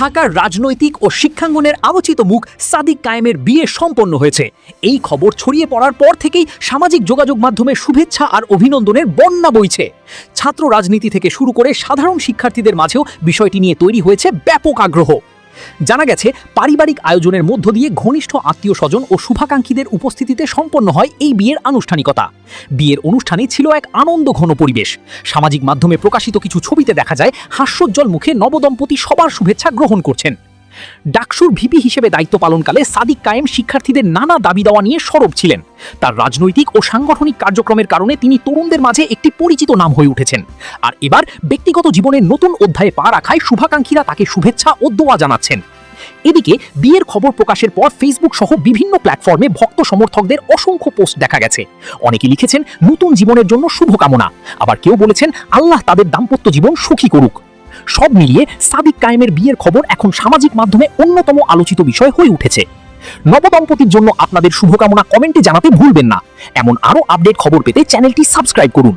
ঢাকার রাজনৈতিক ও শিক্ষাঙ্গনের আলোচিত মুখ সাদিক কায়েমের বিয়ে সম্পন্ন হয়েছে। এই খবর ছড়িয়ে পড়ার পর থেকেই সামাজিক যোগাযোগ মাধ্যমে শুভেচ্ছা আর অভিনন্দনের বন্যা বইছে। ছাত্র রাজনীতি থেকে শুরু করে সাধারণ শিক্ষার্থীদের মাঝেও বিষয়টি নিয়ে তৈরি হয়েছে ব্যাপক আগ্রহ। জানা গেছে, পারিবারিক আয়োজনের মধ্য দিয়ে ঘনিষ্ঠ আত্মীয় স্বজন ও শুভাকাঙ্ক্ষীদের উপস্থিতিতে সম্পন্ন হয় এই বিয়ের আনুষ্ঠানিকতা। বিয়ের অনুষ্ঠানে ছিল এক আনন্দঘন পরিবেশ। সামাজিক মাধ্যমে প্রকাশিত কিছু ছবিতে দেখা যায় হাস্যোজ্জ্বল মুখে নবদম্পতি সবার শুভেচ্ছা গ্রহণ করছেন। ডাকসুর ভিপি হিসেবে দায়িত্ব পালনকালে সাদিক কায়েম শিক্ষার্থীদের নানা দাবি দেওয়া নিয়ে সরব ছিলেন। তার রাজনৈতিক ও সাংগঠনিক কার্যক্রমের কারণে তিনি তরুণদের মাঝে একটি পরিচিত নাম হয়ে উঠেছেন। আর এবার ব্যক্তিগত জীবনের নতুন অধ্যায়ে পা রাখায় শুভাকাঙ্ক্ষীরা তাকে শুভেচ্ছা ও দোয়া জানাচ্ছেন। এদিকে বিয়ের খবর প্রকাশের পর ফেসবুক সহ বিভিন্ন প্ল্যাটফর্মে ভক্ত সমর্থকদের অসংখ্য পোস্ট দেখা গেছে। অনেকে লিখেছেন নতুন জীবনের জন্য শুভকামনা, আবার কেউ বলেছেন আল্লাহ তাদের দাম্পত্য জীবন সুখী করুক। সব মিলিয়ে সাদিক কায়েমের বিয়ের খবর এখন সামাজিক মাধ্যমে অন্যতম আলোচিত বিষয় হয়ে উঠেছে। নবদম্পতির জন্য আপনাদের শুভকামনা কমেন্টে জানাতে ভুলবেন না। এমন আরও আপডেট খবর পেতে চ্যানেলটি সাবস্ক্রাইব করুন।